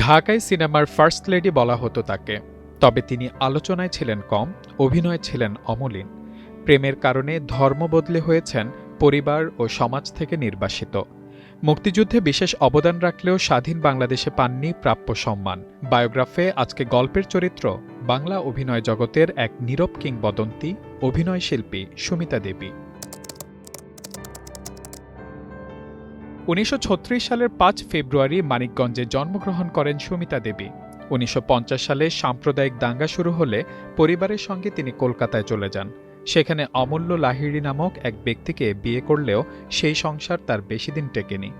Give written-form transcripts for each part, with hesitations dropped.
ঢাকাই সিনেমার first lady বলা হতো তাকে। তবে তিনি আলোচনায় ছিলেন কম, অভিনয়ে ছিলেন অমলিন। প্রেমের কারণে ধর্ম বদলে হয়েছেন পরিবার ও সমাজ থেকে নির্বাসিত। মুক্তিযুদ্ধে বিশেষ অবদান রাখলেও স্বাধীন বাংলাদেশে পাননি প্রাপ্য সম্মান। বায়োগ্রাফে আজকে গল্পের চরিত্র বাংলা অভিনয় জগতের এক নীরব কিংবদন্তি অভিনয়শিল্পী সুমিতা দেবী। ১৯৩৬ সালের ৫ ফেব্রুয়ারি মানিকগঞ্জে জন্মগ্রহণ করেন সুমিতা দেবী। ১৯৫০ সালে সাম্প্রদায়িক দাঙ্গা শুরু হলে পরিবারের সঙ্গে তিনি কলকাতায় চলে যান। সেখানে অমূল্য লাহিড়ী নামক এক ব্যক্তিকে বিয়ে করলেও সেই সংসার তার বেশি দিন টেকেনি।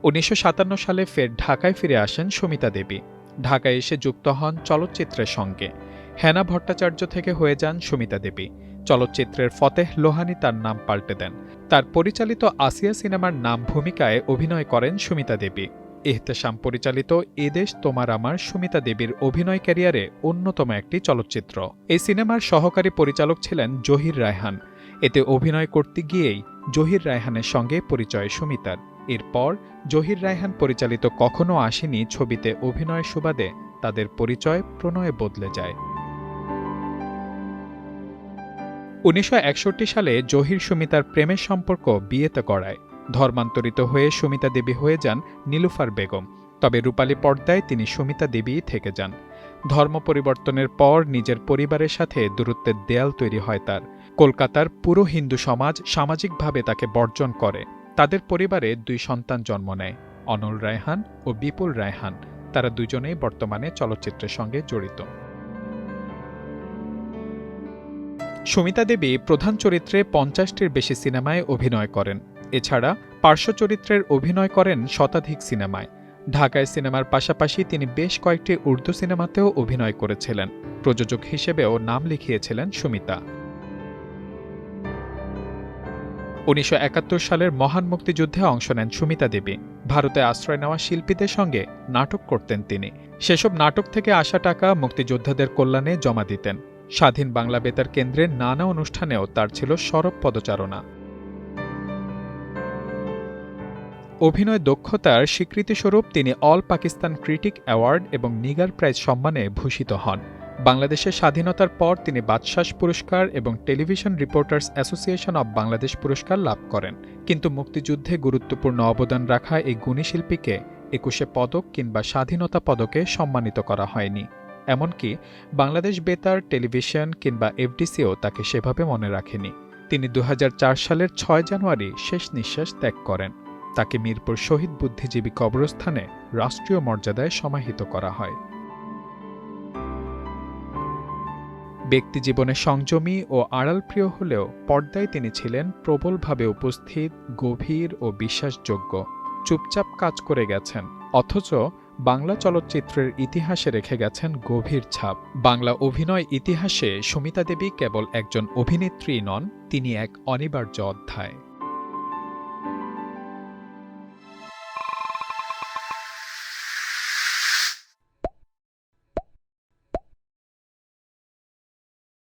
১৯৫৭ সালে ফের ঢাকায় ফিরে আসেন সুমিতা দেবী। ঢাকায় এসে যুক্ত হন চলচ্চিত্রের সঙ্গে। হেনা ভট্টাচার্য থেকে হয়ে যান সুমিতা দেবী। চলচ্চিত্রের ফতেহ লোহানী তার নাম পাল্টে দেন। তার পরিচালিত আসিয়া সিনেমার নাম ভূমিকায় অভিনয় করেন সুমিতা দেবী। ইহতেশাম পরিচালিত এদেশ তোমার আমার সুমিতা দেবীর অভিনয় ক্যারিয়ারে অন্যতম একটি চলচ্চিত্র। এই সিনেমার সহকারী পরিচালক ছিলেন জহির রায়হান। এতে অভিনয় করতে গিয়েই জহির রায়হানের সঙ্গে পরিচয় সুমিতার। এরপর জহির রায়হান পরিচালিত কখনো আসেনি ছবিতে অভিনয়ের সুবাদে তাদের পরিচয় প্রণয়ে বদলে যায়। ১৯৬১ সালে জহির সুমিতার প্রেমের সম্পর্ক বিয়েতে গড়ায়। ধর্মান্তরিত হয়ে সুমিতা দেবী হয়ে যান নীলুফার বেগম। তবে রূপালী পর্দায় তিনি সুমিতা দেবীই থেকে যান। ধর্ম পরিবর্তনের পর নিজের পরিবারের সাথে দূরত্বের দেয়াল তৈরি হয় তার। কলকাতার পুরো হিন্দু সমাজ সামাজিকভাবে তাকে বর্জন করে। তাদের পরিবারে ২ সন্তান জন্ম নেয়, অনল রায়হান ও বিপুল রায়হান। তারা দুজনেই বর্তমানে চলচ্চিত্রের সঙ্গে জড়িত। সুমিতা দেবী প্রধান চরিত্রে ৫০টির বেশি সিনেমায় অভিনয় করেন। এছাড়া পার্শ্ব চরিত্রের অভিনয় করেন শতাধিক সিনেমায়। ঢাকায় সিনেমার পাশাপাশি তিনি বেশ কয়েকটি উর্দু সিনেমাতেও অভিনয় করেছিলেন। প্রযোজক হিসেবেও নাম লিখিয়েছিলেন সুমিতা। ১৯৭১ সালের মহান মুক্তিযুদ্ধে অংশ নেন সুমিতা দেবী। ভারতে আশ্রয় নেওয়া শিল্পীদের সঙ্গে নাটক করতেন তিনি। সেসব নাটক থেকে আসা টাকা মুক্তিযোদ্ধাদের কল্যাণে জমা দিতেন। স্বাধীন বাংলা বেতার কেন্দ্রের নানা অনুষ্ঠানেও তার ছিল সরব পদচারণা। অভিনয় দক্ষতার স্বীকৃতিস্বরূপ তিনি অল পাকিস্তান ক্রিটিক অ্যাওয়ার্ড এবং নিগার প্রাইজ সম্মানে ভূষিত হন। বাংলাদেশের স্বাধীনতার পর তিনি বাদশাহ পুরস্কার এবং television reporters association of Bangladesh পুরস্কার লাভ করেন। কিন্তু মুক্তিযুদ্ধে গুরুত্বপূর্ণ অবদান রাখা এই গুণী শিল্পীকে ২১ পদক কিংবা স্বাধীনতা পদকে সম্মানিত করা হয়নি। এমনকি বাংলাদেশ বেতার, টেলিভিশন কিংবা এফডিসিও তাকে সেভাবে মনে রাখেনি। তিনি ২০০৪ সালের ৬ জানুয়ারি শেষ নিঃশ্বাস ত্যাগ করেন। তাকে মিরপুর শহীদ বুদ্ধিজীবী কবরস্থানে রাষ্ট্রীয় মর্যাদায় সমাহিত করা হয়। ব্যক্তিজীবনে সংযমী ও আড়ালপ্রিয় হলেও পর্দায় তিনি ছিলেন প্রবলভাবে উপস্থিত, গভীর ও বিশ্বাসযোগ্য। চুপচাপ কাজ করে গেছেন, অথচ বাংলা চলচ্চিত্রের ইতিহাসে রেখে গেছেন গভীর ছাপ। বাংলা অভিনয় ইতিহাসে সুমিতা দেবী কেবল একজন অভিনেত্রী নন, তিনি এক অনিবার্য অধ্যায়।